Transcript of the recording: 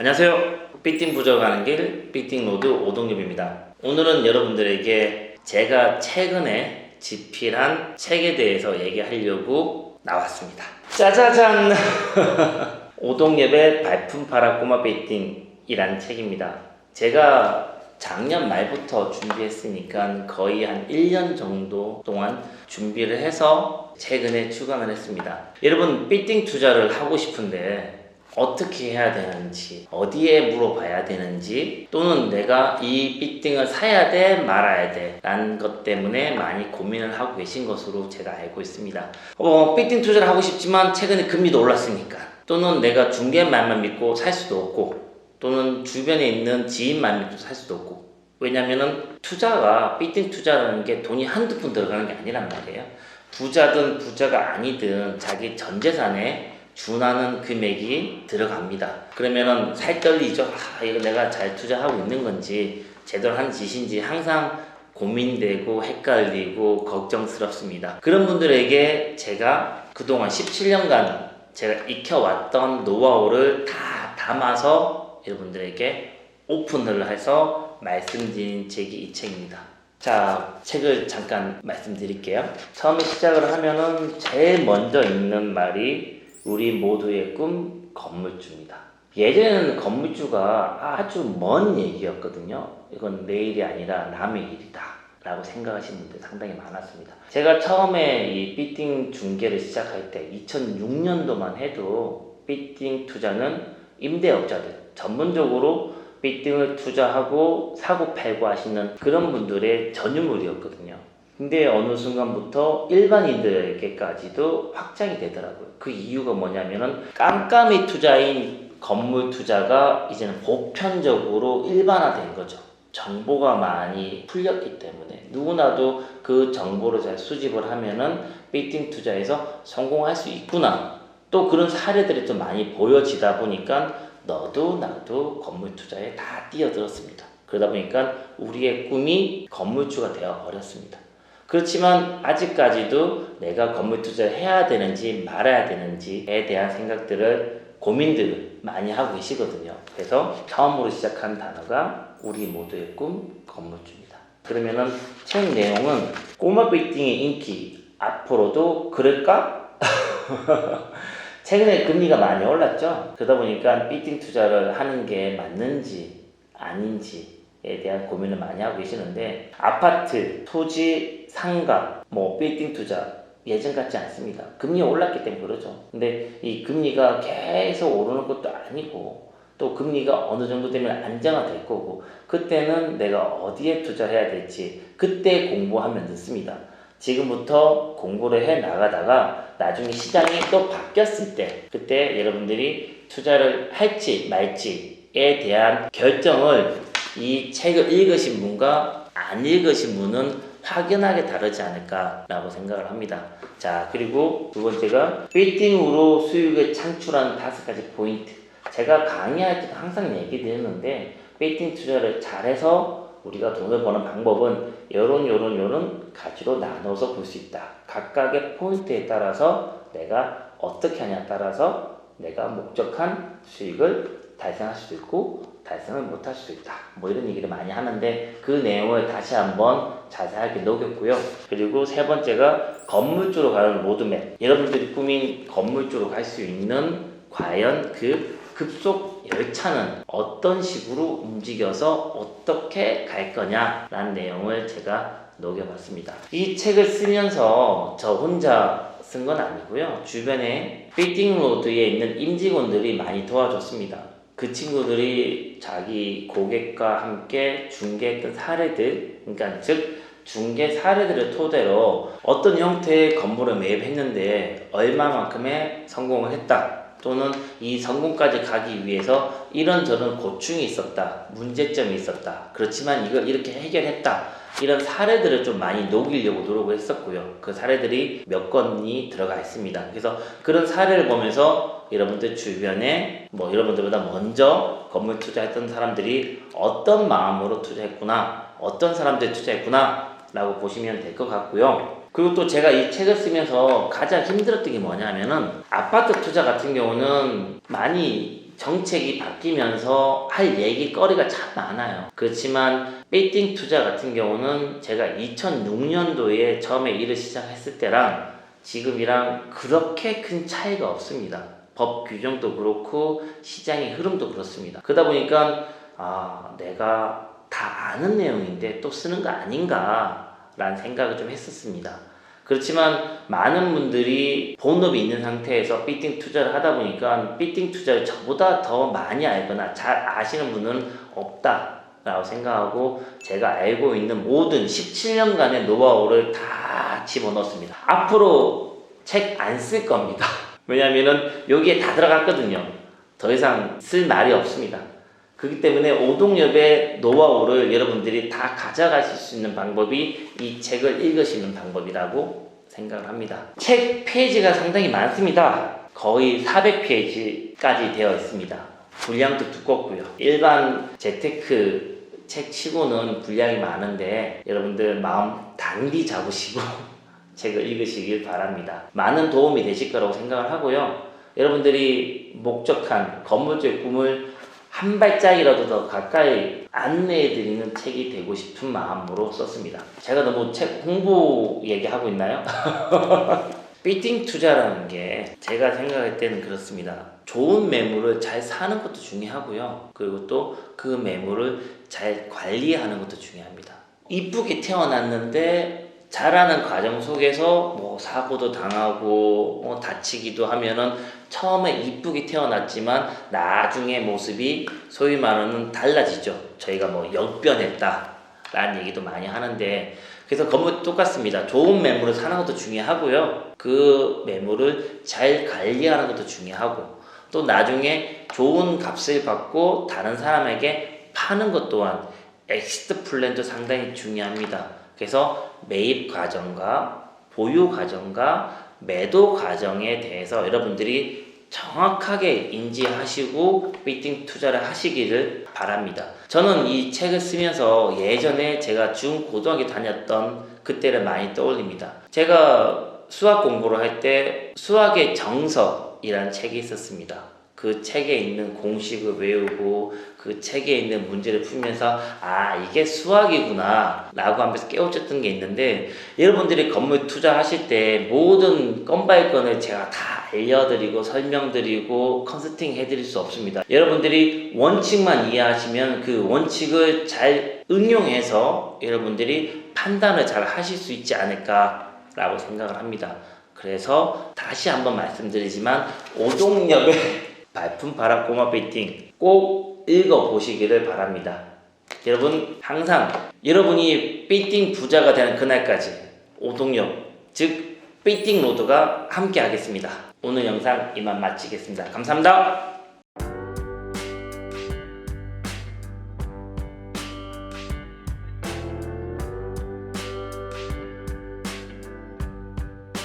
안녕하세요. 삐띵 부저 가는 길 삐띵로드 오동엽입니다. 오늘은 여러분들에게 제가 최근에 집필한 책에 대해서 얘기하려고 나왔습니다. 짜자잔! 오동엽의 발품파라 꼬마 삐띵이라는 책입니다. 제가 작년 말부터 준비했으니까 거의 한 1년 정도 동안 준비를 해서 최근에 출간을 했습니다. 여러분, 삐띵 투자를 하고 싶은데 어떻게 해야 되는지, 어디에 물어봐야 되는지, 또는 내가 이 삐띵을 사야 돼 말아야 돼 라는 것 때문에 많이 고민을 하고 계신 것으로 제가 알고 있습니다. 삐띵 투자를 하고 싶지만 최근에 금리도 올랐으니까, 또는 내가 중개 말만 믿고 살 수도 없고, 또는 주변에 있는 지인만 믿고 살 수도 없고. 왜냐면은 투자가, 삐띵 투자라는 게 돈이 한두 푼 들어가는 게 아니란 말이에요. 부자든 부자가 아니든 자기 전 재산에 준하는 금액이 들어갑니다. 그러면은 살떨리죠. 이거 내가 잘 투자하고 있는 건지 제대로 한 짓인지 항상 고민되고 헷갈리고 걱정스럽습니다. 그런 분들에게 제가 그동안 17년간 제가 익혀왔던 노하우를 다 담아서 여러분들에게 오픈을 해서 말씀드린 책이 이 책입니다. 자, 책을 잠깐 말씀드릴게요. 처음에 시작을 하면은 제일 먼저 읽는 말이 우리 모두의 꿈 건물주입니다. 예전에는 건물주가 아주 먼 얘기였거든요. 이건 내 일이 아니라 남의 일이다 라고 생각하시는 분들 상당히 많았습니다. 제가 처음에 이 삐띵 중개를 시작할 때 2006년도만 해도 삐띵 투자는 임대업자들, 전문적으로 삐띵을 투자하고 사고 팔고 하시는 그런 분들의 전유물이었거든요. 근데 어느 순간부터 일반인들에게까지도 확장이 되더라고요. 그 이유가 뭐냐면은 깜깜이 투자인 건물 투자가 이제는 보편적으로 일반화된 거죠. 정보가 많이 풀렸기 때문에 누구나도 그 정보를 잘 수집을 하면은 삐띵 투자에서 성공할 수 있구나. 또 그런 사례들이 좀 많이 보여지다 보니까 너도 나도 건물 투자에 다 뛰어들었습니다. 그러다 보니까 우리의 꿈이 건물주가 되어 버렸습니다. 그렇지만 아직까지도 내가 건물 투자를 해야 되는지 말아야 되는지에 대한 생각들을, 고민들을 많이 하고 계시거든요. 그래서 처음으로 시작한 단어가 우리 모두의 꿈 건물주입니다. 그러면은 책 내용은 꼬마 삐띵의 인기 앞으로도 그럴까? 최근에 금리가 많이 올랐죠. 그러다 보니까 삐띵 투자를 하는 게 맞는지 아닌지에 대한 고민을 많이 하고 계시는데, 아파트, 토지, 상가, 삐띵 투자 예전 같지 않습니다. 금리가 올랐기 때문에 그러죠. 근데 이 금리가 계속 오르는 것도 아니고, 또 금리가 어느 정도 되면 안정화될 거고, 그때는 내가 어디에 투자해야 될지 그때 공부하면 늦습니다. 지금부터 공부를 해 나가다가 나중에 시장이 또 바뀌었을 때, 그때 여러분들이 투자를 할지 말지에 대한 결정을 이 책을 읽으신 분과 안 읽으신 분은 확연하게 다르지 않을까라고 생각을 합니다. 자, 그리고 두 번째가 삐띵으로 수익을 창출하는 5가지 포인트. 제가 강의할 때 항상 얘기 드리는데, 삐띵 투자를 잘해서 우리가 돈을 버는 방법은 요런 가지로 나눠서 볼 수 있다. 각각의 포인트에 따라서 내가 어떻게 하냐에 따라서 내가 목적한 수익을 달성할 수도 있고 달성을 못할 수도 있다. 이런 얘기를 많이 하는데, 그 내용을 다시 한번 자세하게 녹였고요. 그리고 세 번째가 건물주로 가는 로드맵. 여러분들이 꾸민 건물주로 갈 수 있는 과연 그 급속 열차는 어떤 식으로 움직여서 어떻게 갈 거냐라는 내용을 제가 녹여봤습니다. 이 책을 쓰면서 저 혼자 쓴 건 아니고요. 주변에 삐띵로드에 있는 임직원들이 많이 도와줬습니다. 그 친구들이 자기 고객과 함께 중개했던 사례들, 그러니까 즉 중개 사례들을 토대로 어떤 형태의 건물을 매입했는데 얼마만큼의 성공을 했다, 또는 이 성공까지 가기 위해서 이런저런 고충이 있었다, 문제점이 있었다, 그렇지만 이걸 이렇게 해결했다, 이런 사례들을 좀 많이 녹이려고 노력을 했었고요. 그 사례들이 몇 건이 들어가 있습니다. 그래서 그런 사례를 보면서 여러분들 주변에 여러분들보다 먼저 건물 투자했던 사람들이 어떤 마음으로 투자했구나, 어떤 사람들이 투자했구나 라고 보시면 될 것 같고요. 그리고 또 제가 이 책을 쓰면서 가장 힘들었던 게 뭐냐면은, 아파트 투자 같은 경우는 많이 정책이 바뀌면서 할 얘기거리가 참 많아요. 그렇지만 베이팅 투자 같은 경우는 제가 2006년도에 처음에 일을 시작했을 때랑 지금이랑 그렇게 큰 차이가 없습니다. 법 규정도 그렇고 시장의 흐름도 그렇습니다. 그러다 보니까 내가 다 아는 내용인데 또 쓰는 거 아닌가 라는 생각을 좀 했었습니다. 그렇지만 많은 분들이 본업이 있는 상태에서 베이팅 투자를 하다 보니까 베이팅 투자를 저보다 더 많이 알거나 잘 아시는 분은 없다 라고 생각하고 제가 알고 있는 모든 17년간의 노하우를 다 집어넣었습니다. 앞으로 책 안 쓸 겁니다. 왜냐면은 여기에 다 들어갔거든요. 더 이상 쓸 말이 없습니다. 그렇기 때문에 오동엽의 노하우를 여러분들이 다 가져가실 수 있는 방법이 이 책을 읽으시는 방법이라고 생각을 합니다. 책 페이지가 상당히 많습니다. 거의 400페이지까지 되어 있습니다. 분량도 두껍고요. 일반 재테크 책 치고는 분량이 많은데 여러분들 마음 단디 잡으시고 책을 읽으시길 바랍니다. 많은 도움이 되실 거라고 생각을 하고요. 여러분들이 목적한 건물주의 꿈을 한 발짝이라도 더 가까이 안내해드리는 책이 되고 싶은 마음으로 썼습니다. 제가 너무 책 홍보 얘기하고 있나요? 베이팅 투자라는 게 제가 생각할 때는 그렇습니다. 좋은 매물을 잘 사는 것도 중요하고요. 그리고 또 그 매물을 잘 관리하는 것도 중요합니다. 이쁘게 태어났는데 자라는 과정 속에서 뭐 사고도 당하고 다치기도 하면은 처음에 이쁘게 태어났지만 나중에 모습이 소위 말하는 달라지죠. 저희가 뭐 역변했다 라는 얘기도 많이 하는데 그래서 건물도 똑같습니다. 좋은 매물을 사는 것도 중요하고요. 그 매물을 잘 관리하는 것도 중요하고 또 나중에 좋은 값을 받고 다른 사람에게 파는 것 또한 엑시트 플랜도 상당히 중요합니다. 그래서 매입 과정과 보유 과정과 매도 과정에 대해서 여러분들이 정확하게 인지하시고 베이팅 투자를 하시기를 바랍니다. 저는 이 책을 쓰면서 예전에 제가 중고등학교 다녔던 그때를 많이 떠올립니다. 제가 수학 공부를 할 때 수학의 정석이라는 책이 있었습니다. 그 책에 있는 공식을 외우고 그 책에 있는 문제를 풀면서 이게 수학이구나 라고 하면서 깨우쳤던 게 있는데 여러분들이 건물 투자하실 때 모든 건발건을 제가 다 알려드리고 설명드리고 컨설팅 해드릴 수 없습니다. 여러분들이 원칙만 이해하시면 그 원칙을 잘 응용해서 여러분들이 판단을 잘 하실 수 있지 않을까 라고 생각을 합니다. 그래서 다시 한번 말씀드리지만 오동엽의 발품 바람 꼬마 베이팅 꼭 읽어보시기를 바랍니다. 여러분 항상 여러분이 베이팅 부자가 되는 그날까지 오동엽 즉 베이팅 로드가 함께 하겠습니다. 오늘 영상 이만 마치겠습니다. 감사합니다.